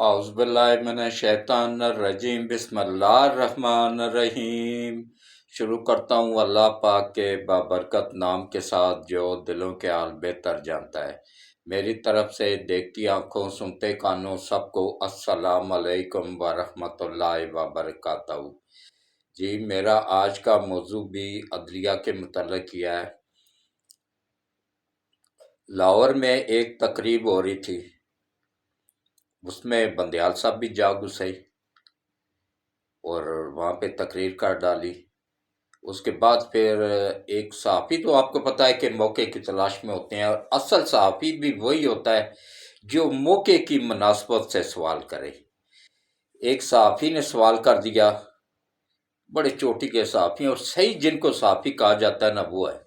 اعوذ باللہ من الشیطان الرجیم، بسم اللہ الرحمن الرحیم۔ شروع کرتا ہوں اللہ پاک کے بابرکت نام کے ساتھ جو دلوں کے حال بہتر جانتا ہے۔ میری طرف سے دیکھتی آنکھوں سنتے کانوں سب کو السلام علیکم ورحمۃ اللہ وبرکاتہ۔ جی، میرا آج کا موضوع بھی عدلیہ کے متعلق کیا ہے۔ لاہور میں ایک تقریب ہو رہی تھی، اس میں بندیال صاحب بھی جا گھسے اور وہاں پہ تقریر کر ڈالی۔ اس کے بعد پھر ایک صحافی، تو آپ کو پتہ ہے کہ موقع کی تلاش میں ہوتے ہیں، اور اصل صحافی بھی وہی ہوتا ہے جو موقع کی مناسبت سے سوال کرے۔ ایک صحافی نے سوال کر دیا، بڑے چوٹی کے صحافی اور صحیح جن کو صحافی کہا جاتا ہے نا وہ ہے۔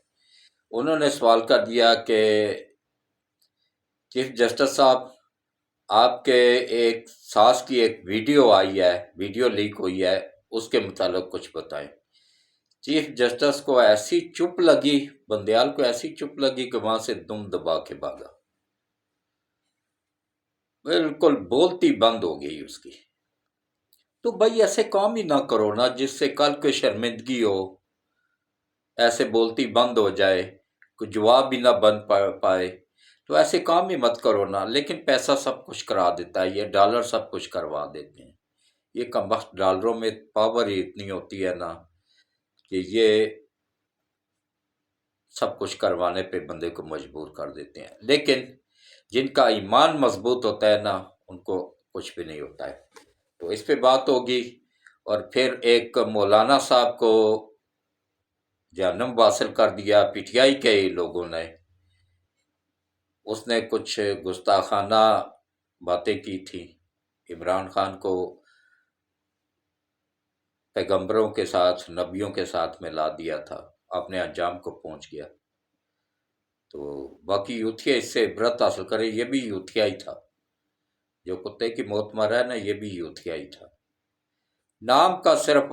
انہوں نے سوال کر دیا کہ چیف جسٹس صاحب، آپ کے ایک ساس کی ایک ویڈیو آئی ہے، ویڈیو لیک ہوئی ہے، اس کے متعلق کچھ بتائیں۔ چیف جسٹس کو ایسی چپ لگی، بندیال کو ایسی چپ لگی کہ وہاں سے دم دبا کے بھاگا، بالکل بولتی بند ہو گئی اس کی۔ تو بھائی ایسے کام ہی نہ کرو نا جس سے کل کوئی شرمندگی ہو، ایسے بولتی بند ہو جائے، کوئی جواب بھی نہ بن پائے، تو ایسے کام ہی مت کرو نا۔ لیکن پیسہ سب کچھ کرا دیتا ہے، یہ ڈالر سب کچھ کروا دیتے ہیں۔ یہ کمبخت ڈالروں میں پاور ہی اتنی ہوتی ہے نا کہ یہ سب کچھ کروانے پہ بندے کو مجبور کر دیتے ہیں۔ لیکن جن کا ایمان مضبوط ہوتا ہے نا، ان کو کچھ بھی نہیں ہوتا ہے۔ تو اس پہ بات ہوگی۔ اور پھر ایک مولانا صاحب کو جہنم واصل کر دیا پی ٹی آئی کے لوگوں نے۔ اس نے کچھ گستاخانہ باتیں کی تھی، عمران خان کو پیغمبروں کے ساتھ، نبیوں کے ساتھ ملا دیا تھا، اپنے انجام کو پہنچ گیا۔ تو باقی یوتھیا اس سے عبرت حاصل کرے، یہ بھی یوتھیا ہی تھا، جو کتے کی موت مرا ہے نا، یہ بھی یوتھیا ہی تھا۔ نام کا صرف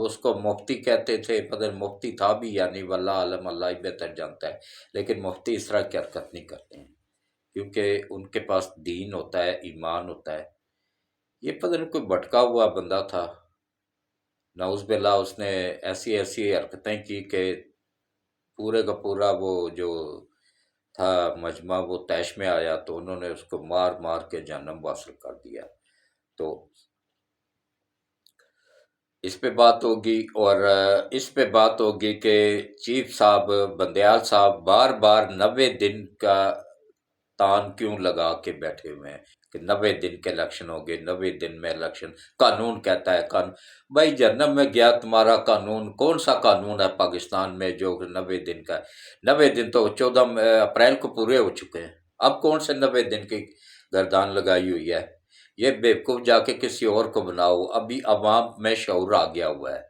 اس کو مفتی کہتے تھے، پتہ مفتی تھا بھی یعنی واللہ عالم، اللہ ہی بہتر جانتا ہے۔ لیکن مفتی اس طرح کی حرکت نہیں کرتے ہیں کیونکہ ان کے پاس دین ہوتا ہے، ایمان ہوتا ہے۔ یہ پتہ نہیں کوئی بھٹکا ہوا بندہ تھا، نعوذ باللہ، اس نے ایسی حرکتیں کی کہ پورے کا پورا وہ جو تھا مجمع وہ طیش میں آیا، تو انہوں نے اس کو مار مار کے جہنم واصل کر دیا۔ تو اس پہ بات ہوگی، اور اس پہ بات ہوگی کہ چیف صاحب بندیال صاحب بار بار 90 دن کا تان کیوں لگا کے بیٹھے ہوئے ہیں کہ 90 دن کے الیکشن ہو گئے، 90 دن میں الیکشن، قانون کہتا ہے قانون۔ بھائی جہنم میں گیا تمہارا قانون، کون سا قانون ہے پاکستان میں جو 90 دن کا ہے؟ 90 دن تو 14 اپریل کو پورے ہو چکے ہیں، اب کون سے 90 دن کی گردان لگائی ہوئی ہے؟ یہ بیوقوف جا کے کسی اور کو بناؤ، ابھی عوام میں شعور آ گیا ہوا ہے۔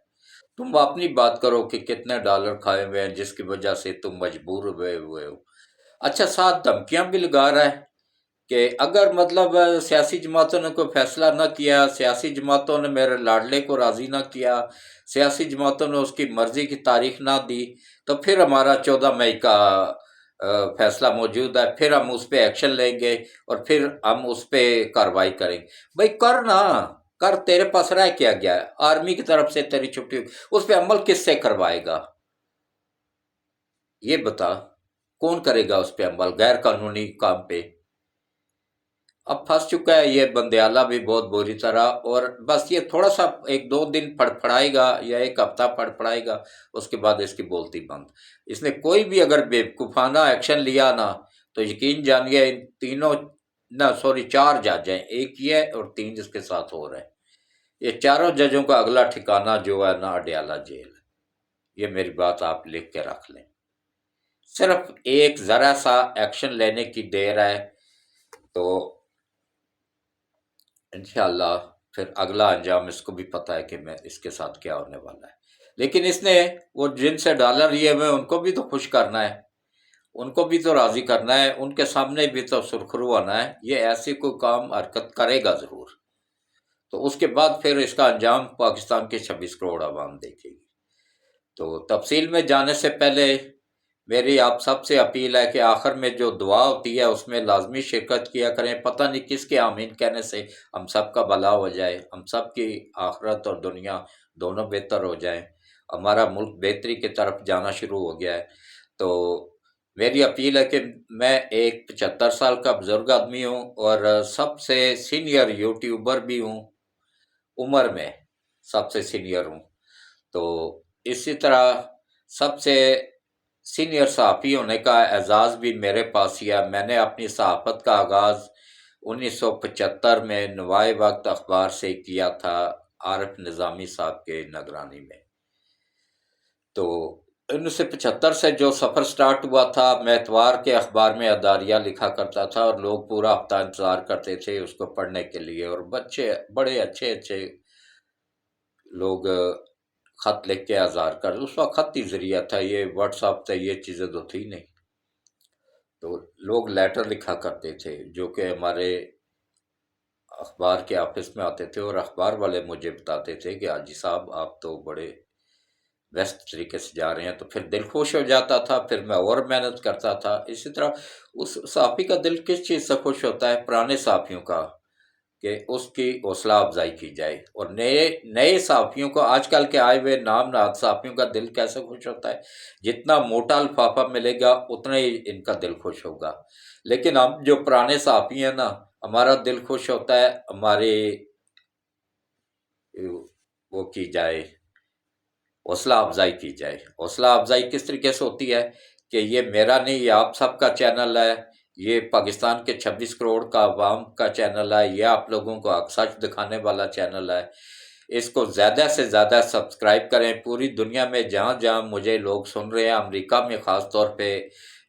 تم اپنی بات کرو کہ کتنے ڈالر کھائے ہوئے ہیں جس کی وجہ سے تم مجبور ہوئے ہو۔ اچھا، ساتھ دھمکیاں بھی لگا رہا ہے کہ اگر مطلب سیاسی جماعتوں نے کوئی فیصلہ نہ کیا، سیاسی جماعتوں نے میرے لاڈلے کو راضی نہ کیا، سیاسی جماعتوں نے اس کی مرضی کی تاریخ نہ دی، تو پھر ہمارا 14 مئی کا فیصلہ موجود ہے، پھر ہم اس پہ ایکشن لیں گے اور پھر ہم اس پہ کارروائی کریں گے۔ بھائی کر نا، کر، تیرے پاس رہ کیا گیا ہے؟ آرمی کی طرف سے تیری چھٹی، اس پہ عمل کس سے کروائے گا؟ یہ بتا، کون کرے گا اس پہ عمل غیر قانونی کام پہ؟ اب پھنس چکا ہے یہ بندیالہ بھی بہت بری طرح، اور بس یہ تھوڑا سا 1-2 دن پڑپڑائے گا یا ایک ہفتہ پڑپڑائے گا، اس کے بعد اس کی بولتی بند۔ اس نے کوئی بھی اگر بیوقوفانہ ایکشن لیا نا تو یقین جانیے ان تینوں، نہ سوری 4 جج ہیں، ایک یہ اور 3 جس کے ساتھ ہو رہے ہیں، یہ چاروں ججوں کا اگلا ٹھکانہ جو ہے نا اڈیالہ جیل ہے۔ یہ میری بات آپ لکھ کے رکھ لیں، صرف ایک ذرا سا ایکشن لینے کی دیر ہے، تو انشاءاللہ پھر اگلا انجام اس کو بھی پتہ ہے کہ میں اس کے ساتھ کیا ہونے والا ہے۔ لیکن اس نے وہ جن سے ڈالر لیے ہوئے ان کو بھی تو خوش کرنا ہے، ان کو بھی تو راضی کرنا ہے، ان کے سامنے بھی تو سرخرو آنا ہے۔ یہ ایسی کوئی کام حرکت کرے گا ضرور، تو اس کے بعد پھر اس کا انجام پاکستان کے 26 کروڑ عوام دیکھے گی۔ تو تفصیل میں جانے سے پہلے میری آپ سب سے اپیل ہے کہ آخر میں جو دعا ہوتی ہے اس میں لازمی شرکت کیا کریں، پتہ نہیں کس کے آمین کہنے سے ہم سب کا بھلا ہو جائے، ہم سب کی آخرت اور دنیا دونوں بہتر ہو جائیں، ہمارا ملک بہتری کی طرف جانا شروع ہو گیا ہے۔ تو میری اپیل ہے کہ میں ایک 75 سال کا بزرگ آدمی ہوں اور سب سے سینئر یوٹیوبر بھی ہوں، عمر میں سب سے سینئر ہوں، تو اسی طرح سب سے سینئر صحافی ہونے کا اعزاز بھی میرے پاس ہی ہے۔ میں نے اپنی صحافت کا آغاز 1975 میں نوائے وقت اخبار سے کیا تھا، عارف نظامی صاحب کے نگرانی میں۔ تو 1975 سے جو سفر سٹارٹ ہوا تھا، میں اتوار کے اخبار میں اداریہ لکھا کرتا تھا اور لوگ پورا ہفتہ انتظار کرتے تھے اس کو پڑھنے کے لیے، اور بچے بڑے اچھے اچھے لوگ خط لکھ کے اظہار کر، اس وقت خط ہی ذریعہ تھا، یہ واٹس ایپ تھا، یہ چیزیں تو تھی نہیں، تو لوگ لیٹر لکھا کرتے تھے جو کہ ہمارے اخبار کے آفس میں آتے تھے، اور اخبار والے مجھے بتاتے تھے کہ حاجی صاحب آپ تو بڑے ویست طریقے سے جا رہے ہیں، تو پھر دل خوش ہو جاتا تھا، پھر میں اور محنت کرتا تھا۔ اسی طرح اس صحافی کا دل کس چیز سے خوش ہوتا ہے؟ پرانے صحافیوں کا، کہ اس کی حوصلہ افزائی کی جائے، اور نئے نئے صحافیوں کو، آج کل کے آئے ہوئے نام نہاد صحافیوں کا دل کیسے خوش ہوتا ہے؟ جتنا موٹا لفافہ ملے گا اتنا ہی ان کا دل خوش ہوگا، لیکن ہم جو پرانے صحافی ہیں نا، ہمارا دل خوش ہوتا ہے ہمارے وہ کی جائے، حوصلہ افزائی کی جائے۔ حوصلہ افزائی کس طریقے سے ہوتی ہے کہ یہ میرا نہیں، یہ آپ سب کا چینل ہے، یہ پاکستان کے 26 کروڑ کا عوام کا چینل ہے، یہ آپ لوگوں کو حق سچ دکھانے والا چینل ہے، اس کو زیادہ سے زیادہ سبسکرائب کریں۔ پوری دنیا میں جہاں جہاں مجھے لوگ سن رہے ہیں، امریکہ میں خاص طور پہ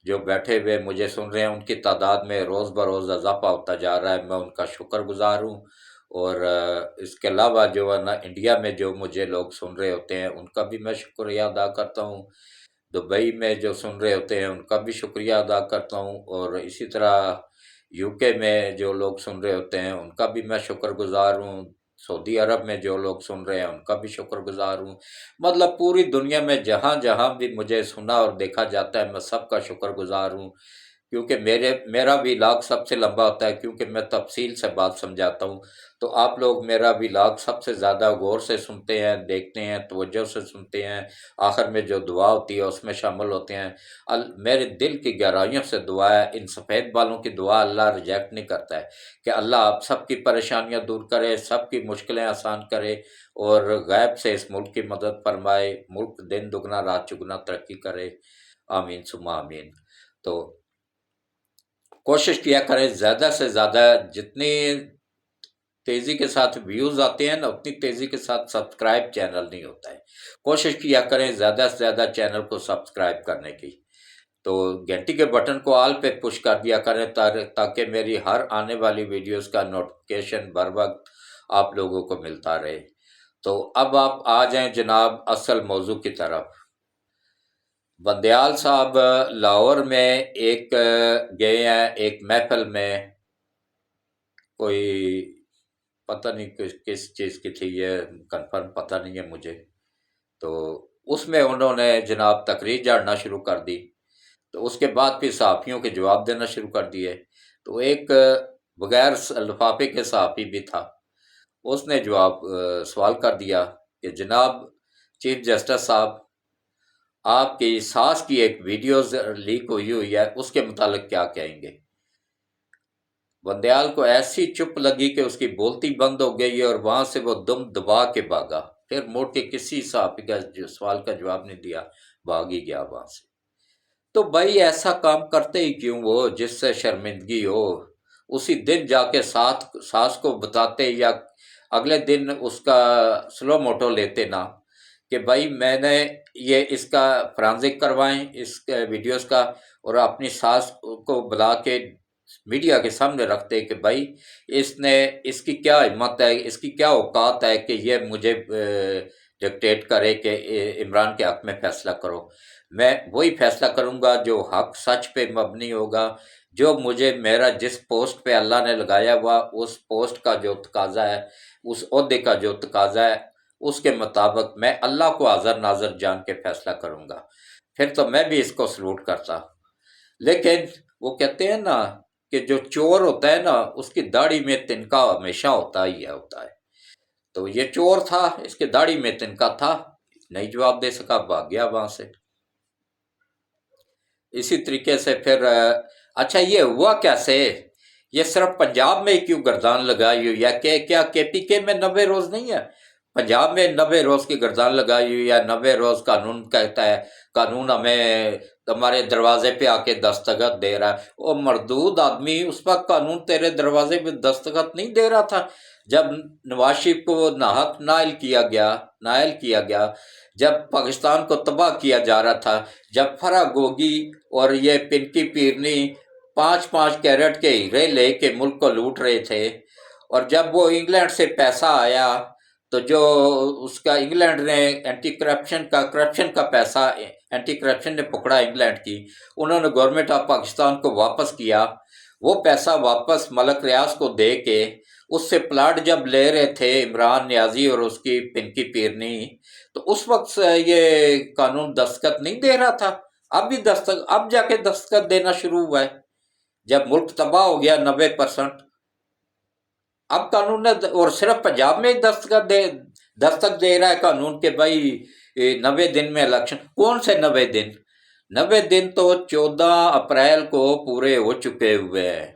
جو بیٹھے ہوئے مجھے سن رہے ہیں، ان کی تعداد میں روز بروز اضافہ ہوتا جا رہا ہے، میں ان کا شکر گزار ہوں۔ اور اس کے علاوہ جو ہے نا، انڈیا میں جو مجھے لوگ سن رہے ہوتے ہیں ان کا بھی میں شکریہ ادا کرتا ہوں، دبئی میں جو سن رہے ہوتے ہیں ان کا بھی شکریہ ادا کرتا ہوں، اور اسی طرح یو کے میں جو لوگ سن رہے ہوتے ہیں ان کا بھی میں شکر گزار ہوں، سعودی عرب میں جو لوگ سن رہے ہیں ان کا بھی شکر گزار ہوں۔ مطلب پوری دنیا میں جہاں جہاں بھی مجھے سنا اور دیکھا جاتا ہے میں سب کا شکر گزار ہوں، کیونکہ میرا ویلاگ سب سے لمبا ہوتا ہے، کیونکہ میں تفصیل سے بات سمجھاتا ہوں، تو آپ لوگ میرا ویلاگ سب سے زیادہ غور سے سنتے ہیں، دیکھتے ہیں، توجہ سے سنتے ہیں، آخر میں جو دعا ہوتی ہے اس میں شامل ہوتے ہیں۔ میرے دل کی گہرائیوں سے دعا ہے، ان سفید بالوں کی دعا اللہ ریجیکٹ نہیں کرتا ہے، کہ اللہ آپ سب کی پریشانیاں دور کرے، سب کی مشکلیں آسان کرے، اور غیب سے اس ملک کی مدد فرمائے، ملک دن دگنا رات چگنا ترقی کرے، آمین ثم آمین۔ تو کوشش کیا کریں زیادہ سے زیادہ، جتنی تیزی کے ساتھ ویوز آتے ہیں نا اتنی تیزی کے ساتھ سبسکرائب چینل نہیں ہوتا ہے، کوشش کیا کریں زیادہ سے زیادہ چینل کو سبسکرائب کرنے کی، تو گھنٹی کے بٹن کو آل پہ پش کر دیا کریں تاکہ میری ہر آنے والی ویڈیوز کا نوٹیفکیشن بر وقت آپ لوگوں کو ملتا رہے۔ تو اب آپ آ جائیں جناب اصل موضوع کی طرف۔ بندیال صاحب لاہور میں ایک گئے ہیں ایک محفل میں، کوئی پتہ نہیں کس چیز کی تھی، یہ کنفرم پتہ نہیں ہے مجھے، تو اس میں انہوں نے جناب تقریر جاڑنا شروع کر دی، تو اس کے بعد پھر صحافیوں کے جواب دینا شروع کر دیے، تو ایک بغیر لفافے کے صحافی بھی تھا، اس نے جواب سوال کر دیا کہ جناب چیف جسٹس صاحب، آپ کی ساس کی ایک ویڈیوز لیک ہوئی ہے، اس کے متعلق کیا کہیں گے؟ بندیال کو ایسی چپ لگی کہ اس کی بولتی بند ہو گئی، اور وہاں سے وہ دم دبا کے بھاگا، پھر موڑ کے کسی صحافی کا سوال کا جواب نہیں دیا، بھاگ ہی گیا وہاں سے۔ تو بھائی ایسا کام کرتے ہی کیوں وہ جس سے شرمندگی ہو؟ اسی دن جا کے ساس کو بتاتے، یا اگلے دن اس کا سلو موٹو لیتے نا، کہ بھائی میں نے یہ اس کا فرانزک کروائیں اس ویڈیوز کا، اور اپنی ساس کو بلا کے میڈیا کے سامنے رکھتے کہ بھائی اس کی کیا ہمت ہے، اس کی کیا اوقات ہے کہ یہ مجھے ڈکٹیٹ کرے کہ عمران کے حق میں فیصلہ کرو، میں وہی فیصلہ کروں گا جو حق سچ پہ مبنی ہوگا، جو مجھے میرا جس پوسٹ پہ اللہ نے لگایا ہوا اس پوسٹ کا جو تقاضا ہے، اس عہدے کا جو تقاضا ہے، اس کے مطابق میں اللہ کو حاضر ناظر جان کے فیصلہ کروں گا۔ پھر تو میں بھی اس کو سلوٹ کرتا. لیکن وہ کہتے ہیں نا کہ جو چور ہوتا ہے نا اس کی داڑھی میں تنکا ہمیشہ ہوتا ہے. تو یہ چور تھا، اس کے داڑھی میں تنکا تھا، نہیں جواب دے سکا، بھاگ گیا وہاں سے. اسی طریقے سے پھر اچھا یہ ہوا کیسے؟ یہ صرف پنجاب میں ہی کیوں گردان لگائی ہوئی ہے؟ کہ کیا کے پی کے میں 90 روز نہیں ہے؟ پنجاب میں 90 روز کی گردان لگائی ہوئی ہے. 90 روز قانون کہتا ہے، قانون ہمیں ہمارے دروازے پہ آ کے دستخط دے رہا ہے. وہ مردود آدمی، اس وقت قانون تیرے دروازے پہ دستخط نہیں دے رہا تھا جب نواز شریف کو ناحق نائل کیا گیا، جب پاکستان کو تباہ کیا جا رہا تھا، جب فرا گوگی اور یہ پنکی پیرنی 5-5 کیرٹ کے ہیرے لے کے ملک کو لوٹ رہے تھے. اور جب وہ انگلینڈ سے پیسہ آیا تو جو اس کا انگلینڈ نے کرپشن کا پیسہ اینٹی کرپشن نے پکڑا انگلینڈ کی، انہوں نے گورنمنٹ آف پاکستان کو واپس کیا. وہ پیسہ واپس ملک ریاض کو دے کے اس سے پلاٹ جب لے رہے تھے عمران نیازی اور اس کی پنکی پیرنی، تو اس وقت سے یہ قانون دستخط نہیں دے رہا تھا. اب جا کے دستخط دینا شروع ہوا ہے جب ملک تباہ ہو گیا 90%. اب قانون نے اور صرف پنجاب میں دستک دے رہا ہے قانون کہ بھائی 90 دن میں الیکشن. کون سے 90 دن؟ 90 دن تو 14 اپریل کو پورے ہو چکے ہوئے ہیں.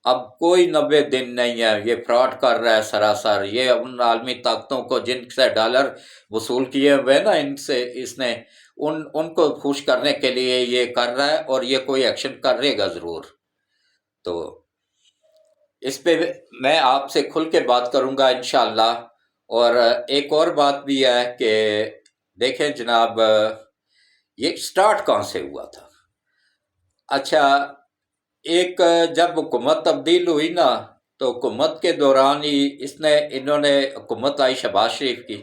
اب کوئی 90 دن نہیں ہے. یہ فراڈ کر رہا ہے سراسر. یہ ان عالمی طاقتوں کو جن سے ڈالر وصول کیے ہوئے نا اس نے ان کو خوش کرنے کے لیے یہ کر رہا ہے، اور یہ کوئی ایکشن کرے گا ضرور. تو اس پہ میں آپ سے کھل کے بات کروں گا انشاءاللہ. اور ایک اور بات بھی ہے کہ دیکھیں جناب، یہ سٹارٹ کہاں سے ہوا تھا؟ اچھا، ایک جب حکومت تبدیل ہوئی نا تو حکومت کے دوران ہی انہوں نے حکومت آئی شہباز شریف کی،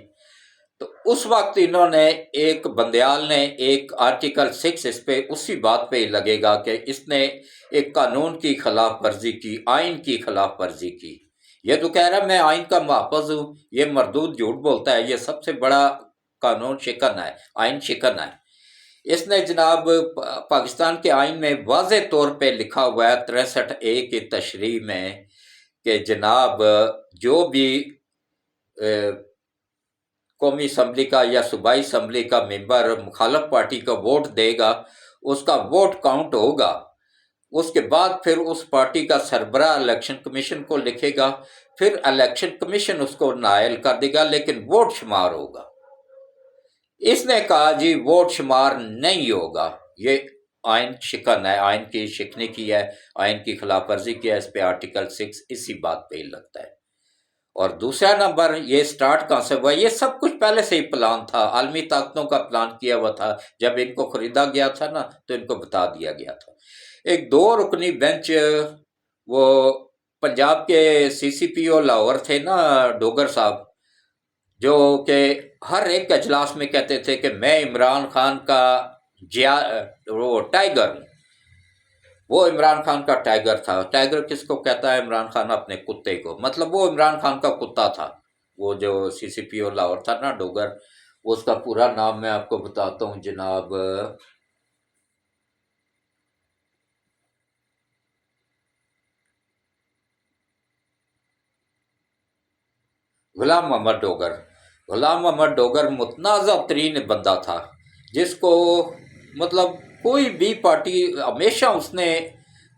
تو اس وقت انہوں نے ایک بندیال نے ایک آرٹیکل 6 اس پہ اسی بات پہ ہی لگے گا کہ اس نے ایک قانون کی خلاف ورزی کی، آئین کی خلاف ورزی کی. یہ تو کہہ رہا میں آئین کا محافظ ہوں، یہ مردود جھوٹ بولتا ہے. یہ سب سے بڑا قانون شکن ہے، آئین شکن ہے. اس نے جناب پاکستان کے آئین میں واضح طور پہ لکھا ہوا ہے 63A کی تشریح میں کہ جناب جو بھی قومی اسمبلی کا یا صوبائی اسمبلی کا ممبر مخالف پارٹی کا ووٹ دے گا، اس کا ووٹ کاؤنٹ ہوگا. اس کے بعد پھر اس پارٹی کا سربراہ الیکشن کمیشن کو لکھے گا، پھر الیکشن کمیشن اس کو نائل کر دے گا، لیکن ووٹ شمار ہوگا. اس نے کہا جی ووٹ شمار نہیں ہوگا. یہ آئین شکن ہے، آئین کی شکنی کی ہے، آئین کی خلاف ورزی کی ہے. اس پہ آرٹیکل 6 اسی بات پہ ہی لگتا ہے. اور دوسرا نمبر، یہ سٹارٹ کہاں سے ہوا؟ یہ سب کچھ پہلے سے ہی پلان تھا، عالمی طاقتوں کا پلان کیا ہوا تھا. جب ان کو خریدا گیا تھا نا تو ان کو بتا دیا گیا تھا. ایک 2 رکنی بینچ، وہ پنجاب کے CCPO لاہور تھے نا ڈوگر صاحب، جو کہ ہر ایک اجلاس میں کہتے تھے کہ میں عمران خان کا وہ ٹائیگر ہوں. وہ عمران خان کا ٹائیگر تھا. ٹائیگر کس کو کہتا ہے؟ عمران خان اپنے کتے کو. مطلب وہ عمران خان کا کتا تھا. وہ جو CCPO لاہور تھا نا ڈوگر، اس کا پورا نام میں آپ کو بتاتا ہوں جناب. غلام محمد ڈوگر متنازع ترین بندہ تھا، جس کو مطلب کوئی بھی پارٹی ہمیشہ اس نے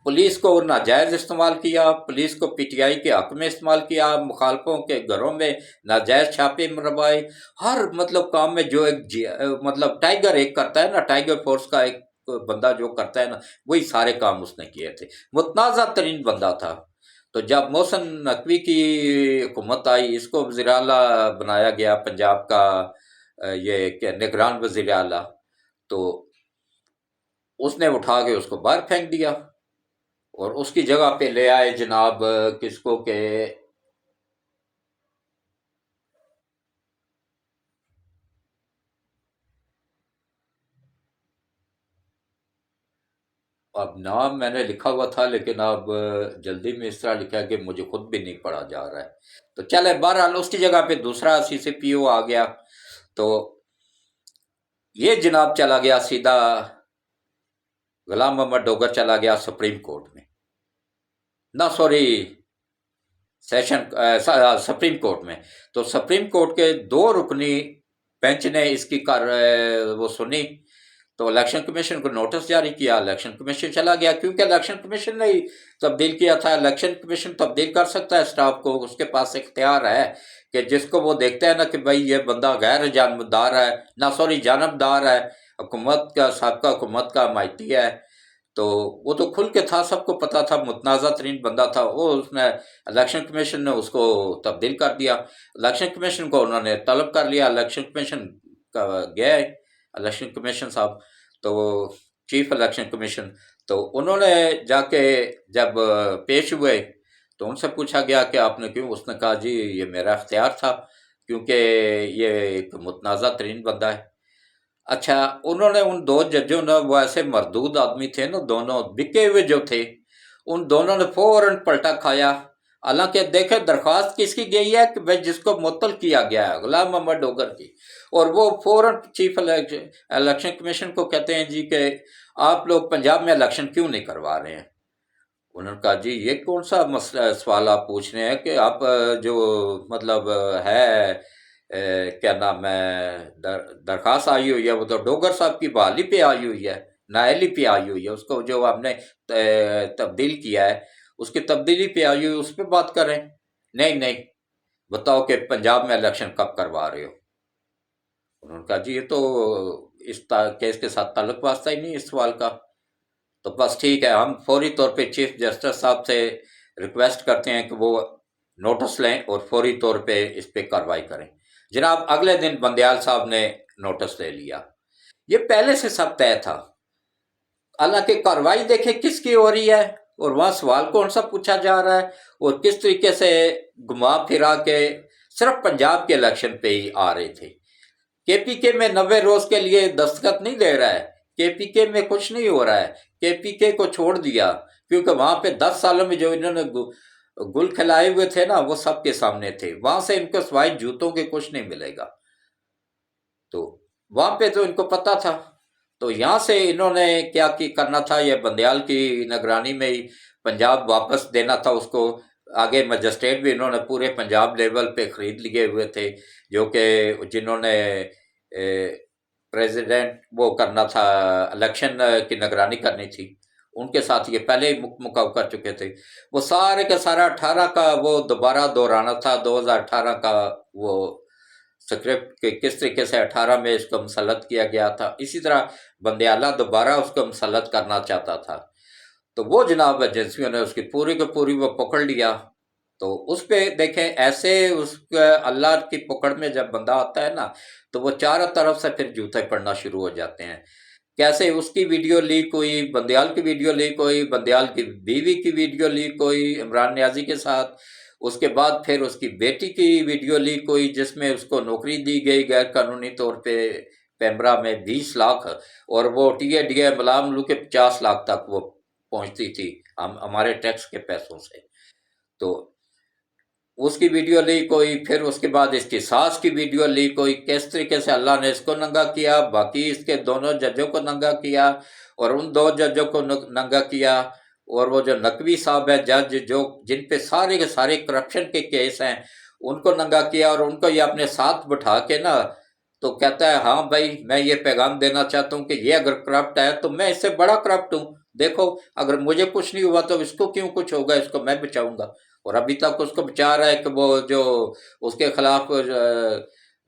پولیس کو ناجائز استعمال کیا، پولیس کو PTI کے حق میں استعمال کیا، مخالفوں کے گھروں میں ناجائز چھاپے مروائے. ہر مطلب کام میں جو ایک مطلب ٹائیگر ایک کرتا ہے نا، ٹائیگر فورس کا ایک بندہ جو کرتا ہے نا، وہی سارے کام اس نے کیے تھے. متنازع ترین بندہ تھا. تو جب محسن نقوی کی حکومت آئی، اس کو وزیر اعلیٰ بنایا گیا پنجاب کا، یہ کہ نگران وزیر اعلیٰ، تو اس نے اٹھا کے اس کو باہر پھینک دیا اور اس کی جگہ پہ لے آئے جناب کس کو کہ اب نام میں نے لکھا ہوا تھا لیکن اب جلدی میں اس طرح لکھا ہے کہ مجھے خود بھی نہیں پڑھا جا رہا ہے. تو چلے بہرحال اس کی جگہ پہ دوسرا CCPO آ گیا. تو یہ جناب چلا گیا سیدھا، غلام محمد ڈوگر چلا گیا سپریم کورٹ میں، نہ سوری سپریم کورٹ میں۔ تو سپریم کورٹ کے 2 رکنی بینچ نے اس کی وہ سنی، تو الیکشن کمیشن کو نوٹس جاری کیا، الیکشن کمیشن چلا گیا، کیونکہ الیکشن کمیشن نے ہی تبدیل کیا تھا۔ الیکشن کمیشن تبدیل کر سکتا ہے اسٹاف کو، اس کے پاس اختیار ہے کہ جس کو وہ دیکھتے ہیں نا کہ بھائی یہ بندہ غیر جانبدار ہے، جانبدار ہے، حکومت کا، سابقہ حکومت کا حمایتی ہے، تو وہ تو کھل کے تھا، سب کو پتا تھا، متنازع ترین بندہ تھا وہ، اس نے الیکشن کمیشن نے اس کو تبدیل کر دیا۔ الیکشن کمیشن کو انہوں نے طلب کر لیا، الیکشن کمیشن کا گیا، الیکشن کمیشن صاحب، تو چیف الیکشن کمیشن، تو انہوں نے جا کے جب پیش ہوئے تو ان سے پوچھا گیا کہ آپ نے کیوں؟ اس نے کہا جی یہ میرا اختیار تھا کیونکہ یہ ایک متنازع ترین بندہ ہے۔ اچھا، انہوں نے ان 2 ججوں نے، وہ ایسے مردود آدمی تھے نا، دونوں بکے ہوئے جو تھے، ان دونوں نے فوراً پلٹا کھایا۔ حالانکہ دیکھیں درخواست کس کی گئی ہے کہ بھائی جس کو معطل کیا گیا ہے، غلام محمد ڈوگر کی، اور وہ فوراً چیف الیکشن کمیشن کو کہتے ہیں جی کہ آپ لوگ پنجاب میں الیکشن کیوں نہیں کروا رہے ہیں؟ انہوں نے کہا جی یہ کون سا مسئلہ سوال آپ پوچھ رہے ہیں کہ آپ جو مطلب ہے کیا نام ہے درخواست آئی ہوئی ہے وہ تو ڈوگر صاحب کی بحالی پہ آئی ہوئی ہے، نااہلی پہ آئی ہوئی ہے، اس کو جو ہم نے تبدیل کیا ہے اس کی تبدیلی پہ آئی ہوئی، اس پہ بات کریں۔ نہیں بتاؤ کہ پنجاب میں الیکشن کب کروا رہے ہو؟ انہوں نے کہا جی یہ تو اس کیس کے ساتھ تعلق واسطہ ہی نہیں اس سوال کا۔ تو بس ٹھیک ہے، ہم فوری طور پہ چیف جسٹس صاحب سے ریکویسٹ کرتے ہیں کہ وہ نوٹس لیں اور فوری طور پہ اس پہ کارروائی کریں۔ جناب اگلے دن بندیال صاحب نے نوٹس لے لیا، یہ پہلے سے سب طے تھا۔ حالانکہ کارروائی دیکھیں کس کی ہو رہی ہے اور وہاں سوال کون سا پوچھا جا رہا ہے، اور کس طریقے سے گھما پھرا کے صرف پنجاب کے الیکشن پہ ہی آ رہے تھے۔ کے پی کے میں 90 روز کے لیے دستخط نہیں دے رہا ہے، کے پی کے میں کچھ نہیں ہو رہا ہے، کے پی کے کو چھوڑ دیا، کیونکہ وہاں پہ 10 سالوں میں جو انہوں نے گل کھلائے ہوئے تھے نا وہ سب کے سامنے تھے، وہاں سے ان کو سوائے جوتوں کے کچھ نہیں ملے گا، تو وہاں پہ تو ان کو پتا تھا۔ تو یہاں سے انہوں نے کیا کرنا تھا، یہ بندیال کی نگرانی میں ہی پنجاب واپس دینا تھا اس کو۔ آگے مجسٹریٹ بھی انہوں نے پورے پنجاب لیول پہ خرید لیے ہوئے تھے، جو کہ جنہوں نے پریزیڈنٹ وہ کرنا تھا، الیکشن کی نگرانی کرنی تھی، ان کے ساتھ یہ پہلے ہی مکمل کر چکے تھے۔ وہ سارے کا سارا 18 کا وہ دوبارہ دہرانا تھا، 2018 کا وہ سکرپٹ کہ کس طریقے سے 18 میں اس کو مسلط کیا گیا تھا، اسی طرح بندیالہ دوبارہ اس کو مسلط کرنا چاہتا تھا۔ تو وہ جناب ایجنسیوں نے اس کی پوری کو پوری وہ پکڑ لیا۔ تو اس پہ دیکھیں ایسے اس اللہ کی پکڑ میں جب بندہ آتا ہے نا تو وہ چاروں طرف سے پھر جوتے پڑنا شروع ہو جاتے ہیں۔ کیسے اس کی ویڈیو لیک ہوئی، بندیال کی ویڈیو لیک ہوئی، بندیال کی بیوی کی ویڈیو لیک ہوئی عمران نیازی کے ساتھ، اس کے بعد پھر اس کی بیٹی کی ویڈیو لیک ہوئی جس میں اس کو نوکری دی گئی غیر قانونی طور پہ پیمرا میں 20 لاکھ، اور وہ ٹی اے ڈی اے ملام ملو کے 50 لاکھ تک وہ پہنچتی تھی ہمارے ٹیکس کے پیسوں سے۔ تو اس کی ویڈیو لیک ہوئی، پھر اس کے بعد اس کی ساس کی ویڈیو لیک ہوئی، کس طریقے سے اللہ نے اس کو ننگا کیا، باقی اس کے دونوں ججوں کو ننگا کیا، اور ان 2 ججوں کو ننگا کیا، اور وہ جو نقوی صاحب ہے جج جو جن پہ سارے کے سارے کرپشن کے کیس ہیں ان کو ننگا کیا، اور ان کو یہ اپنے ساتھ بٹھا کے نا تو کہتا ہے ہاں بھائی میں یہ پیغام دینا چاہتا ہوں کہ یہ اگر کرپٹ ہے تو میں اس سے بڑا کرپٹ ہوں، دیکھو اگر مجھے کچھ نہیں ہوا تو اس کو کیوں کچھ ہوگا، اس کو میں بچاؤں گا۔ اور ابھی تک اس کو بچا رہا ہے کہ وہ جو اس کے خلاف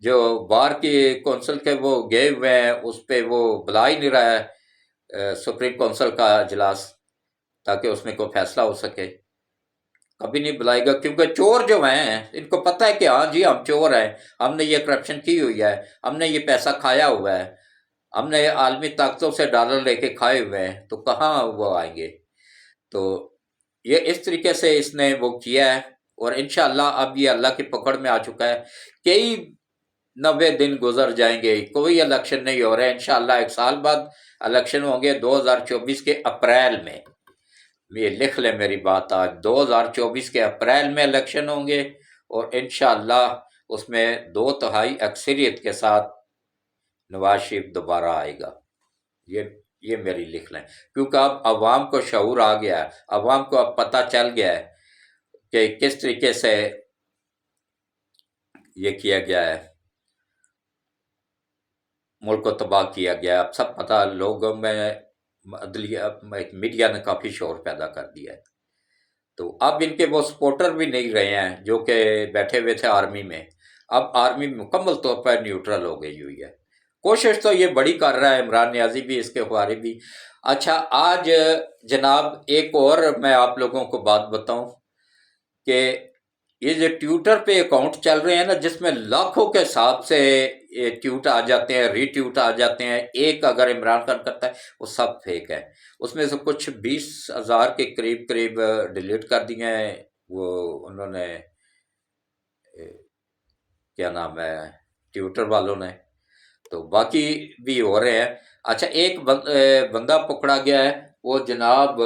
جو بار کی کونسل کے وہ گئے ہوئے ہیں اس پہ وہ بلا ہی نہیں رہا ہے سپریم کونسل کا اجلاس تاکہ اس میں کوئی فیصلہ ہو سکے، کبھی نہیں بلائے گا، کیونکہ چور جو ہیں ان کو پتہ ہے کہ ہاں جی ہم چور ہیں، ہم نے یہ کرپشن کی ہوئی ہے، ہم نے یہ پیسہ کھایا ہوا ہے، ہم نے عالمی طاقتوں سے ڈالر لے کے کھائے ہوئے ہیں، تو کہاں وہ آئیں گے۔ تو یہ اس طریقے سے اس نے وہ کیا ہے، اور انشاءاللہ اب یہ اللہ کی پکڑ میں آ چکا ہے۔ کئی 90 دن گزر جائیں گے، کوئی الیکشن نہیں ہو رہا ہے، انشاءاللہ 1 سال بعد الیکشن ہوں گے 2024 کے اپریل میں، یہ لکھ لیں میری بات، آج 2024 کے اپریل میں الیکشن ہوں گے، اور انشاءاللہ اس میں 2/3 اکثریت کے ساتھ نواز شریف دوبارہ آئے گا، یہ یہ میری لکھ لیں، کیونکہ اب عوام کو شعور آ گیا ہے، عوام کو اب پتہ چل گیا ہے کہ کس طریقے سے یہ کیا گیا ہے، ملک کو تباہ کیا گیا ہے، اب سب پتہ لوگوں میں، عدلیہ میڈیا نے کافی شور پیدا کر دیا ہے۔ تو اب ان کے وہ سپورٹر بھی نہیں رہے ہیں جو کہ بیٹھے ہوئے تھے آرمی میں، اب آرمی مکمل طور پر نیوٹرل ہو گئی ہوئی ہے۔ کوشش تو یہ بڑی کر رہا ہے عمران نیازی بھی، اس کے خوارے بھی۔ اچھا آج جناب ایک اور میں آپ لوگوں کو بات بتاؤں کہ یہ جو ٹویٹر پہ اکاؤنٹ چل رہے ہیں نا، جس میں لاکھوں کے حساب سے ٹویٹ آ جاتے ہیں، ری ٹویٹ آ جاتے ہیں، ایک اگر عمران خان کرتا ہے وہ سب فیک ہے، اس میں سے کچھ 20,000 کے قریب قریب ڈیلیٹ کر دیے ہیں وہ انہوں نے، کیا نام ہے، ٹویٹر والوں نے، تو باقی بھی ہو رہے ہیں۔ اچھا ایک بندہ پکڑا گیا ہے، وہ جناب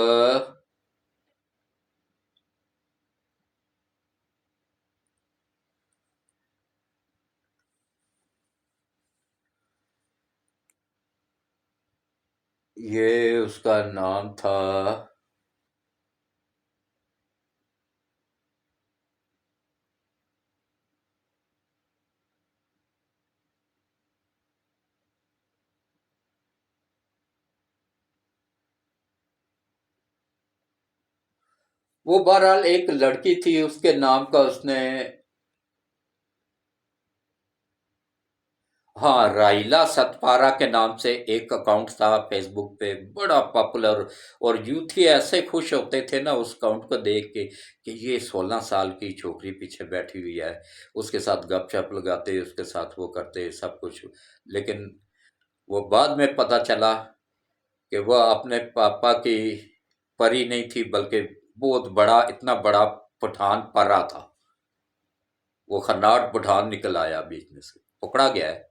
یہ اس کا نام تھا، وہ بہرحال ایک لڑکی تھی، اس کے نام کا اس نے، ہاں رائلا ستپارا کے نام سے ایک اکاؤنٹ تھا فیس بک پہ، بڑا پاپولر، اور یوتھ ہی ایسے خوش ہوتے تھے نا اس اکاؤنٹ کو دیکھ کے کہ یہ 16 سال کی چھوکری پیچھے بیٹھی ہوئی ہے، اس کے ساتھ گپ شپ لگاتے، اس کے ساتھ وہ کرتے سب کچھ، لیکن وہ بعد میں پتہ چلا کہ وہ اپنے پاپا کی پری نہیں تھی، بلکہ بہت بڑا، اتنا بڑا پٹھان پرا تھا، وہ خناٹ پٹھان نکل آیا بیچ میں سے، پکڑا گیا ہے۔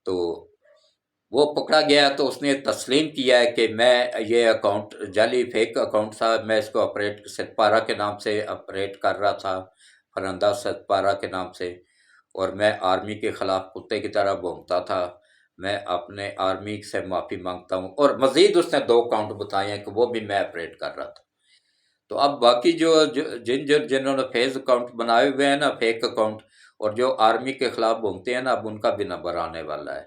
تو وہ پکڑا گیا تو اس نے تسلیم کیا ہے کہ میں یہ اکاؤنٹ جعلی فیک اکاؤنٹ تھا، میں اس کو آپریٹ ستپارا کے نام سے آپریٹ کر رہا تھا، فرندہ ستپارا کے نام سے، اور میں آرمی کے خلاف کتے کی طرح بھونکتا تھا، میں اپنے آرمی سے معافی مانگتا ہوں، اور مزید اس نے 2 اکاؤنٹ بتائے ہیں کہ وہ بھی میں آپریٹ کر رہا تھا۔ تو اب باقی جنہوں نے فیز اکاؤنٹ بنائے ہوئے ہیں نا، فیک اکاؤنٹ، اور جو آرمی کے خلاف بھونکتے ہیں نا، اب ان کا بھی نمبر آنے والا ہے،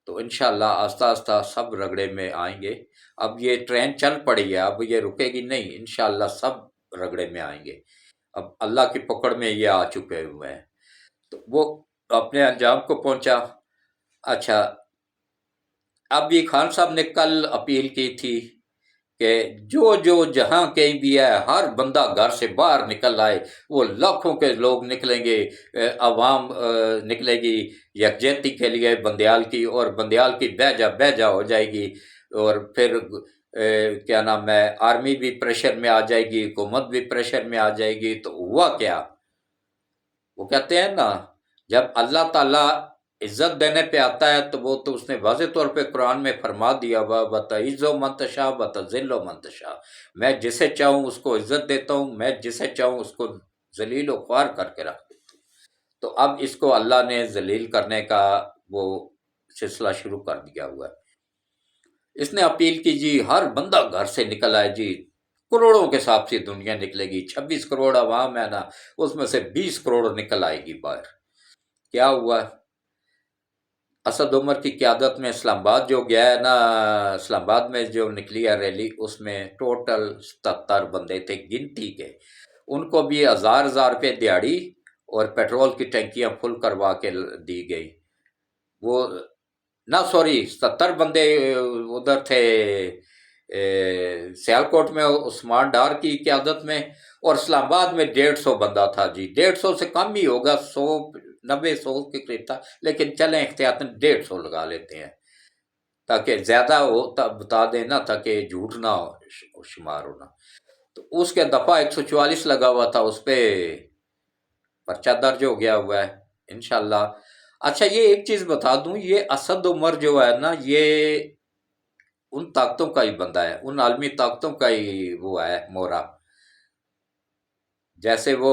تو انشاءاللہ آہستہ آہستہ سب رگڑے میں آئیں گے۔ اب یہ ٹرین چل پڑی ہے، اب یہ رکے گی نہیں، انشاءاللہ سب رگڑے میں آئیں گے، اب اللہ کی پکڑ میں یہ آ چکے ہوئے ہیں، تو وہ اپنے انجام کو پہنچا۔ اچھا اب یہ خان صاحب نے کل اپیل کی تھی کہ جو جہاں کہیں بھی ہے ہر بندہ گھر سے باہر نکل آئے، وہ لاکھوں کے لوگ نکلیں گے، عوام نکلے گی یکجہتی کے لیے بندیال کی، اور بندیال کی بہ جا ہو جائے گی، اور پھر کیا نام ہے، آرمی بھی پریشر میں آ جائے گی، حکومت بھی پریشر میں آ جائے گی، تو ہوا کیا، وہ کہتے ہیں نا جب اللہ تعالیٰ عزت دینے پہ آتا ہے تو وہ تو اس نے واضح طور پہ قرآن میں فرما دیا، بتعیذ و منتشا بتذل و منتشا، میں جسے چاہوں اس کو عزت دیتا ہوں، میں جسے چاہوں اس کو ذلیل و خوار کر کے رکھ دیتا ہوں۔ تو اب اس کو اللہ نے ذلیل کرنے کا وہ سلسلہ شروع کر دیا ہوا ہے۔ اس نے اپیل کی جی ہر بندہ گھر سے نکل آئے، جی کروڑوں کے حساب سے دنیا نکلے گی، 26 کروڑ عوام ہے نا، اس میں سے 20 کروڑ نکل آئے گی باہر۔ کیا ہوا، اسد عمر کی قیادت میں اسلام آباد جو گیا ہے نا، اسلام آباد میں جو نکلی ہے ریلی، اس میں ٹوٹل 77 بندے تھے گنتی کے، ان کو بھی 1000 روپے دیہڑی اور پیٹرول کی ٹینکیاں فل کروا کے دی گئی۔ وہ نہ سوری 70 بندے ادھر تھے سیالکوٹ میں عثمان ڈار کی قیادت میں، اور اسلام آباد میں 150 بندہ تھا جی، 150 سے کم ہی ہوگا، 90 100 کے قریب تھا، لیکن چلیں احتیاطاً 150 لگا لیتے ہیں تاکہ زیادہ ہو بتا دیں نا، تاکہ جھوٹ نہ ہو شمار ہونا۔ تو اس کے دفعہ 144 لگا ہوا تھا، اس پہ پرچہ درج ہو گیا ہوا ہے انشاءاللہ۔ اچھا یہ ایک چیز بتا دوں، یہ اسد عمر جو ہے نا، یہ ان طاقتوں کا ہی بندہ ہے، ان عالمی طاقتوں کا ہی وہ ہے مورا، جیسے وہ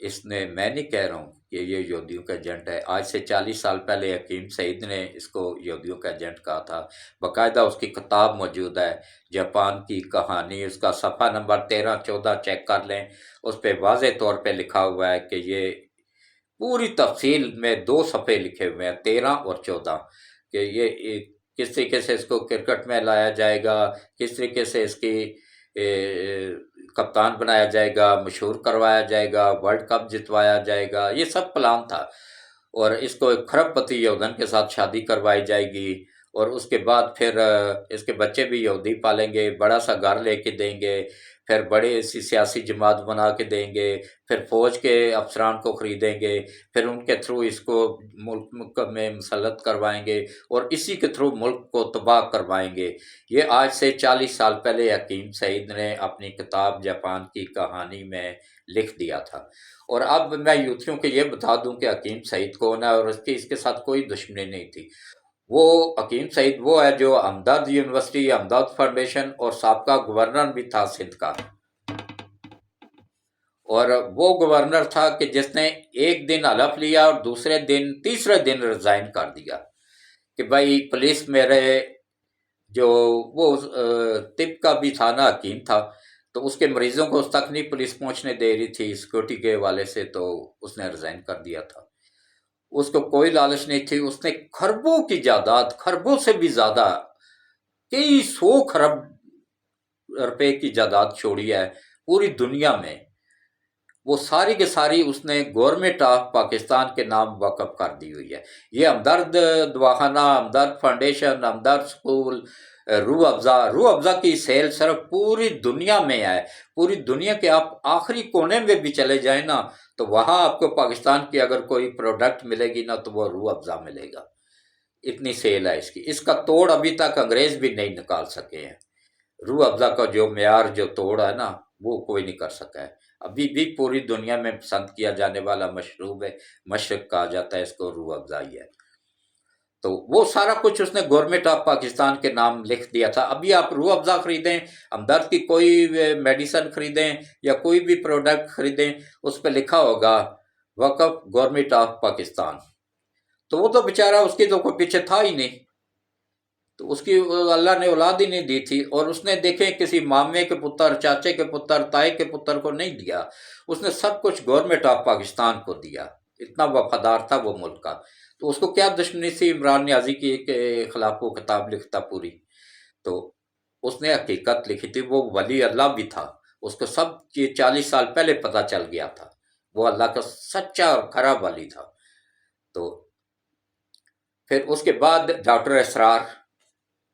اس نے، میں نہیں کہہ رہا ہوں کہ یہ یہودیوں کا ایجنٹ ہے، آج سے 40 سال پہلے حکیم سعید نے اس کو یہودیوں کا ایجنٹ کہا تھا، باقاعدہ اس کی کتاب موجود ہے، جاپان کی کہانی، اس کا صفحہ نمبر 13-14 چیک کر لیں، اس پہ واضح طور پہ لکھا ہوا ہے کہ یہ پوری تفصیل میں 2 صفحے لکھے ہوئے ہیں، 13 اور 14، کہ یہ کس طریقے سے اس کو کرکٹ میں لایا جائے گا، کس طریقے سے اس کی کپتان بنایا جائے گا، مشہور کروایا جائے گا، ورلڈ کپ جتوایا جائے گا، یہ سب پلان تھا، اور اس کو ایک کھرب پتی یہودن کے ساتھ شادی کروائی جائے گی، اور اس کے بعد پھر اس کے بچے بھی یہودی پالیں گے، بڑا سا گھر لے کے دیں گے، پھر بڑی سی سیاسی جماعت بنا کے دیں گے، پھر فوج کے افسران کو خریدیں گے، پھر ان کے تھرو اس کو ملک میں مسلط کروائیں گے، اور اسی کے تھرو ملک کو تباہ کروائیں گے۔ یہ آج سے 40 سال پہلے حکیم سعید نے اپنی کتاب جاپان کی کہانی میں لکھ دیا تھا۔ اور اب میں یوتھیوں کو یہ بتا دوں کہ حکیم سعید کون ہے، اور اس کے ساتھ کوئی دشمنی نہیں تھی۔ وہ حکیم سعید وہ ہے جو ہمدرد یونیورسٹی، ہمدرد فاؤنڈیشن اور سابقہ گورنر بھی تھا سندھ کا، اور وہ گورنر تھا کہ جس نے ایک دن حلف لیا اور تیسرے دن ریزائن کر دیا کہ بھائی پولیس میرے جو وہ طب کا بھی تھا نا، حکیم تھا، تو اس کے مریضوں کو اس تک نہیں پولیس پہنچنے دے رہی تھی سیکورٹی کے حوالے سے، تو اس نے ریزائن کر دیا تھا۔ اس کو کوئی لالچ نہیں تھی، اس نے خربوں کی جائیداد، خربوں سے بھی زیادہ، کئی 100 خرب روپے کی جائیداد چھوڑی ہے پوری دنیا میں، وہ ساری کے ساری اس نے گورنمنٹ آف پاکستان کے نام وقف کر دی ہوئی ہے۔ یہ ہمدرد دواخانہ، ہمدرد فاؤنڈیشن، ہمدرد اسکول، روح افزا کی سیل صرف پوری دنیا میں ہے، پوری دنیا کے آپ آخری کونے میں بھی چلے جائیں نا، تو وہاں آپ کو پاکستان کی اگر کوئی پروڈکٹ ملے گی نا تو وہ روح افزا ملے گا، اتنی سیل ہے اس کی۔ اس کا توڑ ابھی تک انگریز بھی نہیں نکال سکے ہیں، روح افزا کا جو معیار، جو توڑ ہے نا، وہ کوئی نہیں کر سکا ہے۔ ابھی بھی پوری دنیا میں پسند کیا جانے والا مشروب ہے، مشرق کہا جاتا ہے اس کو، روح افزائی ہے۔ تو وہ سارا کچھ اس نے گورنمنٹ آف پاکستان کے نام لکھ دیا تھا۔ ابھی آپ روح افزا خریدیں، ہمدرد کی کوئی میڈیسن خریدیں یا کوئی بھی پروڈکٹ خریدیں، اس پہ لکھا ہوگا وقف گورنمنٹ آف پاکستان۔ تو وہ تو بیچارہ، اس کی تو کوئی پیچھے تھا ہی نہیں، تو اس کی اللہ نے اولاد ہی نہیں دی تھی، اور اس نے دیکھیں کسی مامے کے پتر، چاچے کے پتر، تائی کے پتر کو نہیں دیا، اس نے سب کچھ گورنمنٹ آف پاکستان کو دیا، اتنا وفادار تھا وہ ملک کا۔ تو اس کو کیا دشمنی تھی عمران نیازی کے خلاف وہ کتاب لکھتا پوری؟ تو اس نے حقیقت لکھی تھی، وہ ولی اللہ بھی تھا، اس کو سب 40 سال پہلے پتہ چل گیا تھا، وہ اللہ کا سچا اور کھرا ولی تھا۔ تو پھر اس کے بعد ڈاکٹر اسرار،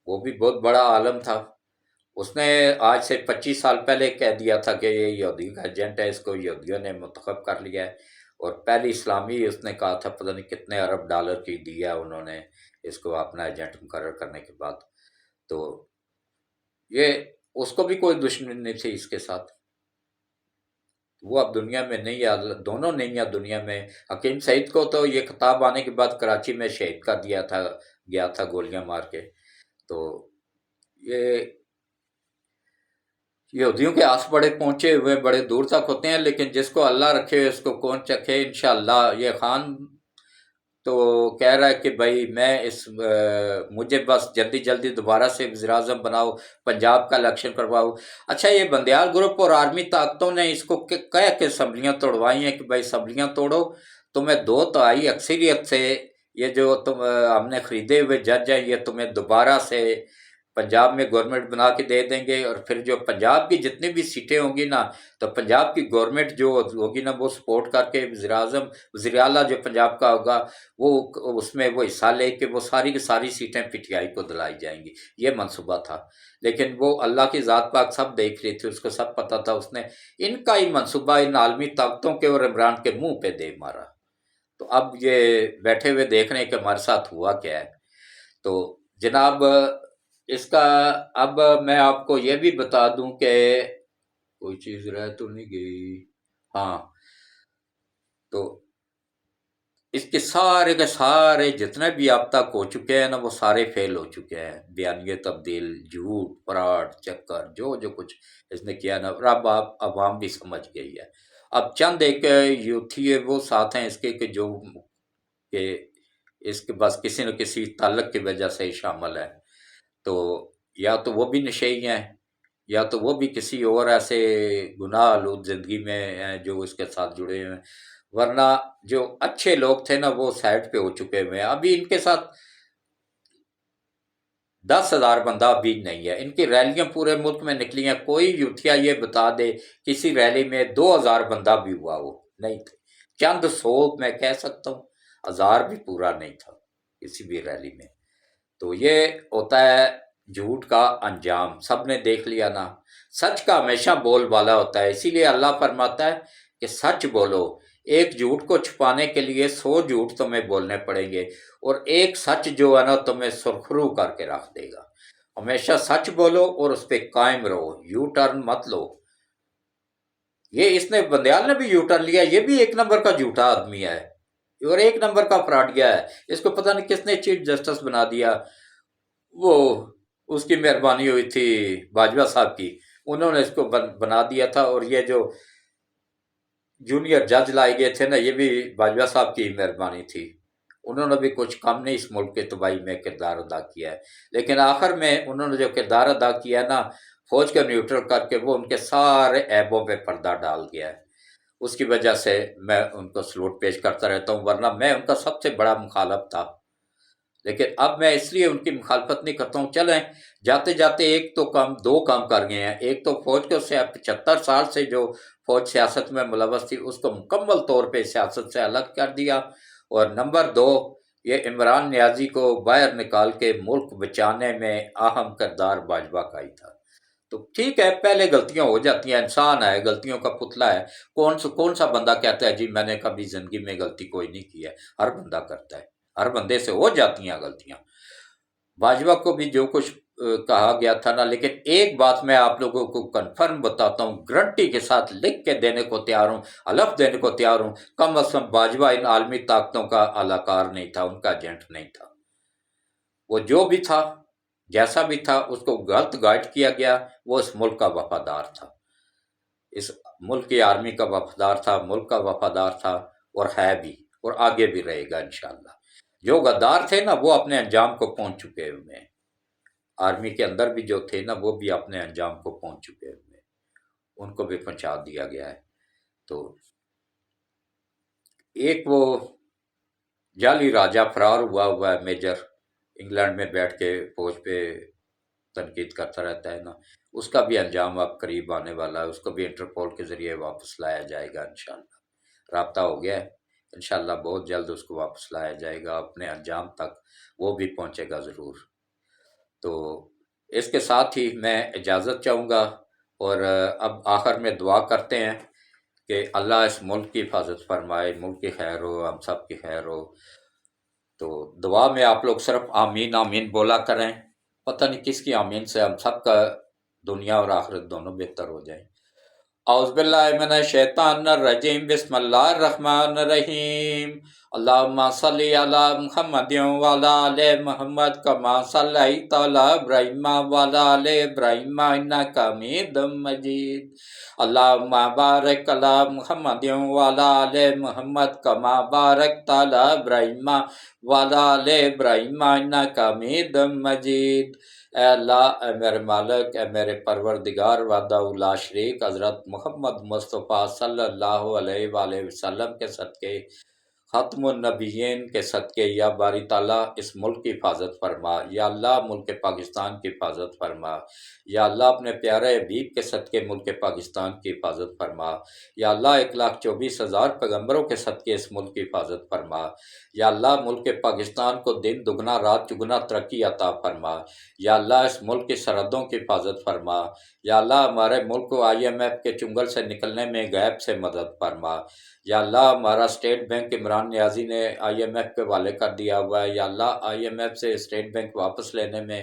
وہ بھی بہت بڑا عالم تھا، اس نے آج سے 25 سال پہلے کہہ دیا تھا کہ یہ یہودی کا ایجنٹ ہے، اس کو یہودیوں نے منتخب کر لیا ہے، اور پہلی اسلامی اس نے کہا تھا پتہ نہیں کتنے ارب ڈالر کی دیا انہوں نے اس کو اپنا ایجنٹ مقرر کرنے کے بعد۔ تو یہ اس کو بھی کوئی دشمنی نہیں تھی اس کے ساتھ، وہ اب دنیا میں نہیں ہے، دونوں نہیں ہیں دنیا میں۔ حکیم سعید کو تو یہ خطاب آنے کے بعد کراچی میں شہید کر دیا تھا، گیا تھا گولیاں مار کے۔ تو یہ یہودیوں کے آس بڑے پہنچے ہوئے بڑے دور تک ہوتے ہیں، لیکن جس کو اللہ رکھے اس کو کون چکھے انشاءاللہ۔ یہ خان تو کہہ رہا ہے کہ بھائی میں مجھے بس جلدی جلدی دوبارہ سے وزیر اعظم بناؤ، پنجاب کا الیکشن کرواؤ۔ اچھا، یہ بندیال گروپ اور آرمی طاقتوں نے اس کو کہہ کے اسمبلیاں توڑوائی ہیں کہ بھائی اسمبلیاں توڑو، تمہیں 2/3 اکثریت سے یہ جو ہم نے خریدے ہوئے جج ہیں یہ تمہیں دوبارہ سے پنجاب میں گورنمنٹ بنا کے دے دیں گے، اور پھر جو پنجاب کی جتنی بھی سیٹیں ہوں گی نا، تو پنجاب کی گورنمنٹ جو ہوگی نا وہ سپورٹ کر کے وزیر اعظم، وزیر اعلیٰ جو پنجاب کا ہوگا وہ اس میں وہ حصہ لے کے وہ ساری کی ساری سیٹیں پی ٹی آئی کو دلائی جائیں گی، یہ منصوبہ تھا۔ لیکن وہ اللہ کی ذات پاک سب دیکھ رہی تھی، اس کو سب پتہ تھا، اس نے ان کا ہی منصوبہ ان عالمی طاقتوں کے اور عمران کے منہ پہ دے مارا۔ تو اب یہ بیٹھے ہوئے دیکھ رہے ہیں کہ ہمارے ساتھ ہوا کیا ہے۔ تو جناب اس کا اب میں آپ کو یہ بھی بتا دوں کہ کوئی چیز رہ تو نہیں گئی، ہاں، تو اس کے سارے جتنے بھی اب تک ہو چکے ہیں نا وہ سارے فیل ہو چکے ہیں، بیانیے تبدیل، جھوٹ، فراڈ، چکر، جو کچھ اس نے کیا نا، اب عوام بھی سمجھ گئی ہے۔ اب چند ایک یوتھی ہے وہ ساتھ ہیں اس کے کہ جو کہ اس کے بس کسی نہ کسی تعلق کی وجہ سے ہی شامل ہے، تو یا تو وہ بھی نشئی ہیں یا تو وہ بھی کسی اور ایسے گناہ آلود زندگی میں ہیں جو اس کے ساتھ جڑے ہوئے ہیں، ورنہ جو اچھے لوگ تھے نا وہ سائڈ پہ ہو چکے ہوئے ہیں۔ ابھی ان کے ساتھ 10,000 بندہ بھی نہیں ہے، ان کی ریلیاں پورے ملک میں نکلی ہیں، کوئی یوتھیا یہ بتا دے کسی ریلی میں 2,000 بندہ بھی ہوا وہ نہیں تھے، چند سو میں کہہ سکتا ہوں، 1,000 بھی پورا نہیں تھا کسی بھی ریلی میں۔ تو یہ ہوتا ہے جھوٹ کا انجام، سب نے دیکھ لیا نا، سچ کا ہمیشہ بول بالا ہوتا ہے، اسی لیے اللہ فرماتا ہے کہ سچ بولو، ایک جھوٹ کو چھپانے کے لیے 100 جھوٹ تمہیں بولنے پڑیں گے، اور ایک سچ جو ہے نا تمہیں سرخرو کر کے رکھ دے گا۔ ہمیشہ سچ بولو اور اس پہ قائم رہو، یو ٹرن مت لو۔ یہ اس نے بندیال نے بھی یو ٹرن لیا، یہ بھی ایک نمبر کا جھوٹا آدمی ہے اور ایک نمبر کا فراڈیا ہے، اس کو پتہ نہیں کس نے چیف جسٹس بنا دیا، وہ اس کی مہربانی ہوئی تھی باجوہ صاحب کی، انہوں نے اس کو بنا دیا تھا، اور یہ جو جونیئر جج لائے گئے تھے نا یہ بھی باجوہ صاحب کی مہربانی تھی، انہوں نے بھی کچھ کم نہیں اس ملک کی تباہی میں کردار ادا کیا ہے، لیکن آخر میں انہوں نے جو کردار ادا کیا ہے نا فوج کا نیوٹرل کر کے، وہ ان کے سارے عیبوں پہ پردہ ڈال گیا ہے، اس کی وجہ سے میں ان کو سلوٹ پیش کرتا رہتا ہوں، ورنہ میں ان کا سب سے بڑا مخالف تھا، لیکن اب میں اس لیے ان کی مخالفت نہیں کرتا ہوں۔ چلیں جاتے جاتے ایک تو کام دو کام کر گئے ہیں، ایک تو فوج کو سے 75 سال سے جو فوج سیاست میں ملوث تھی اس کو مکمل طور پہ سیاست سے الگ کر دیا، اور نمبر 2 یہ عمران نیازی کو باہر نکال کے ملک بچانے میں اہم کردار باجوہ کا ہی تھا۔ تو ٹھیک ہے پہلے غلطیاں ہو جاتی ہیں، انسان ہے، غلطیوں کا پتلا ہے، کون سا بندہ کہتا ہے جی میں نے کبھی زندگی میں غلطی کوئی نہیں کی ہے، ہر بندہ کرتا ہے، ہر بندے سے ہو جاتی ہیں غلطیاں۔ باجوہ کو بھی جو کچھ کہا گیا تھا نا، لیکن ایک بات میں آپ لوگوں کو کنفرم بتاتا ہوں، گارنٹی کے ساتھ لکھ کے دینے کو تیار ہوں، حلف دینے کو تیار ہوں، کم از کم باجوہ ان عالمی طاقتوں کا اعلی کار نہیں تھا، ان کا ایجنٹ نہیں تھا، وہ جو بھی تھا جیسا بھی تھا اس کو غلط گائیڈ کیا گیا، وہ اس ملک کا وفادار تھا، اس ملک کی آرمی کا وفادار تھا، ملک کا وفادار تھا، اور ہے بھی اور آگے بھی رہے گا انشاءاللہ۔ جو غدار تھے نا وہ اپنے انجام کو پہنچ چکے ہوئے ہیں، آرمی کے اندر بھی جو تھے نا وہ بھی اپنے انجام کو پہنچ چکے ہوئے ہیں، ان کو بھی پہنچا دیا گیا ہے۔ تو ایک وہ جعلی راجہ فرار ہوا ہے میجر، انگلینڈ میں بیٹھ کے فوج پہ تنقید کرتا رہتا ہے نا، اس کا بھی انجام اب قریب آنے والا ہے، اس کو بھی انٹرپول کے ذریعے واپس لایا جائے گا انشاءاللہ، رابطہ ہو گیا ہے، انشاءاللہ بہت جلد اس کو واپس لایا جائے گا، اپنے انجام تک وہ بھی پہنچے گا ضرور۔ تو اس کے ساتھ ہی میں اجازت چاہوں گا، اور اب آخر میں دعا کرتے ہیں کہ اللہ اس ملک کی حفاظت فرمائے، ملک کی خیر ہو، ہم سب کی خیر ہو۔ تو دعا میں آپ لوگ صرف آمین آمین بولا کریں، پتہ نہیں کس کی آمین سے ہم سب کا دنیا اور آخرت دونوں بہتر ہو جائیں۔ اعوذ باللہ من الشیطان الرجیم، بسم اللہ الرحمن الرحیم، اللہم صلی علی محمد وعلی آل محمد کما صلیت علی ابراہیم وعلی آل ابراہیم انک حمید مجید، اللہم بارک علی محمد وعلی آل محمد کما بارکت علی ابراہیم وعلی آل ابراہیم انک حمید مجید۔ اے اللہ، اے میرے مالک، اے میرے پروردگار وحدہ لا شریک، حضرت محمد مصطفیٰ صلی اللہ علیہ وآلہ وسلم کے صدقے، ختم النبیین کے صدقے، یا باری تعالیٰ اس ملک کی حفاظت فرما، یا اللہ ملک پاکستان کی حفاظت فرما، یا اللہ اپنے پیارے حبیب کے صدقے ملک پاکستان کی حفاظت فرما، یا اللہ 1,24,000 پیغمبروں کے صدقے اس ملک کی حفاظت فرما، یا اللہ ملک پاکستان کو دن دگنا رات چگنا ترقی عطا فرما، یا اللہ اس ملک کی سرحدوں کی حفاظت فرما، یا اللہ ہمارے ملک کو IMF کے چنگل سے نکلنے میں غیب سے مدد فرما، یا اللہ ہمارا اسٹیٹ بینک عمران نیازی نے IMF کے حوالے کر دیا ہوا ہے، یا اللہ IMF سے اسٹیٹ بینک واپس لینے میں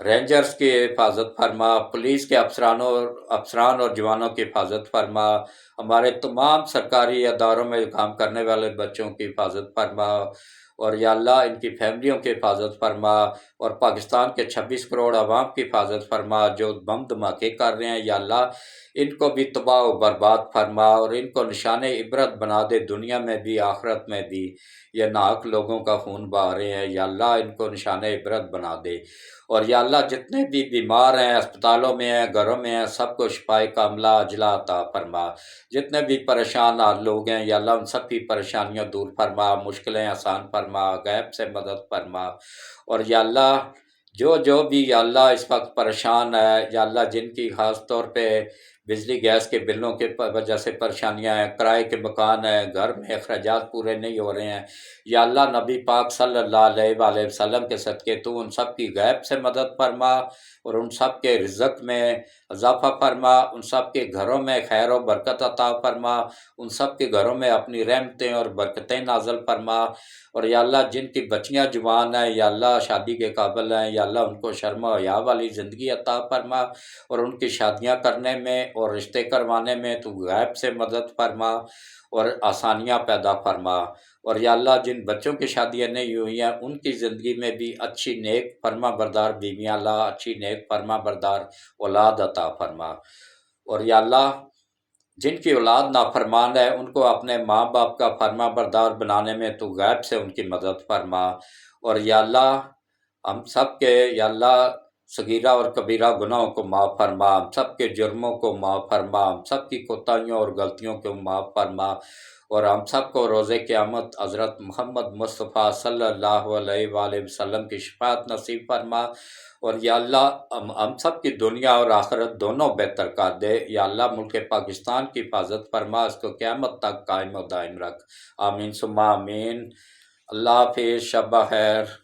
رینجرز کی حفاظت فرما، پولیس کے افسران اور جوانوں کی حفاظت فرما، ہمارے تمام سرکاری اداروں میں کام کرنے والے بچوں کی حفاظت فرما، اور یا اللہ ان کی فیملیوں کی حفاظت فرما، اور پاکستان کے 26 کروڑ عوام کی حفاظت فرما جو بم دھماکے کر رہے ہیں، یا اللہ ان کو بھی تباہ و برباد فرما، اور ان کو نشان عبرت بنا دے، دنیا میں بھی آخرت میں بھی۔ یہ ناحق لوگوں کا خون بہا رہے ہیں، یا اللہ ان کو نشان عبرت بنا دے، اور یا اللہ جتنے بھی بیمار ہیں، اسپتالوں میں ہیں، گھروں میں ہیں، سب کو شفائے کاملہ عاجلہ عطا فرما، جتنے بھی پریشان لوگ ہیں، یا اللہ ان سب کی پریشانیاں دور فرما، مشکلیں آسان فرما، غیب سے مدد فرما، اور یا اللہ جو بھی یا اللہ اس وقت پریشان ہے، یا اللہ جن کی خاص طور پہ بجلی گیس کے بلوں کے وجہ سے پریشانیاں ہیں، کرائے کے مکان ہیں، گھر میں اخراجات پورے نہیں ہو رہے ہیں، یا اللہ نبی پاک صلی اللہ علیہ وآلہ وسلم کے صدقے تو ان سب کی غیب سے مدد فرما، اور ان سب کے رزق میں اضافہ فرما، ان سب کے گھروں میں خیر و برکت عطا فرما، ان سب کے گھروں میں اپنی رحمتیں اور برکتیں نازل فرما، اور یا اللہ جن کی بچیاں جوان ہیں، یا اللہ شادی کے قابل ہیں، یا اللہ ان کو شرم و حیا والی زندگی عطا فرما، اور ان کی شادیاں کرنے میں اور رشتے کروانے میں تو غیب سے مدد فرما اور آسانیاں پیدا فرما، اور یا اللہ جن بچوں کی شادیاں نہیں ہوئی ہیں ان کی زندگی میں بھی اچھی نیک فرما بردار بیویاں اللہ، اچھی نیک فرما بردار اولاد عطا فرما، اور یا اللہ جن کی اولاد نافرمان ہے ان کو اپنے ماں باپ کا فرما بردار بنانے میں تو غیب سے ان کی مدد فرما، اور یا اللہ ہم سب کے یا اللہ صغیرہ اور کبیرہ گناہوں کو معاف فرما، ہم سب کے جرموں کو معاف فرما، ہم سب کی کوتاہیوں اور غلطیوں کو معاف فرما، اور ہم سب کو روز قیامت حضرت محمد مصطفیٰ صلی اللہ علیہ وآلہ وسلم کی شفاعت نصیب فرما، اور یا اللہ ہم سب کی دنیا اور آخرت دونوں بہتر کر دے، یا اللہ ملک پاکستان کی حفاظت فرما، اس کو قیامت تک قائم و دائم رکھ، آمین ثم آمین۔ اللہ حافظ، شب بخیر۔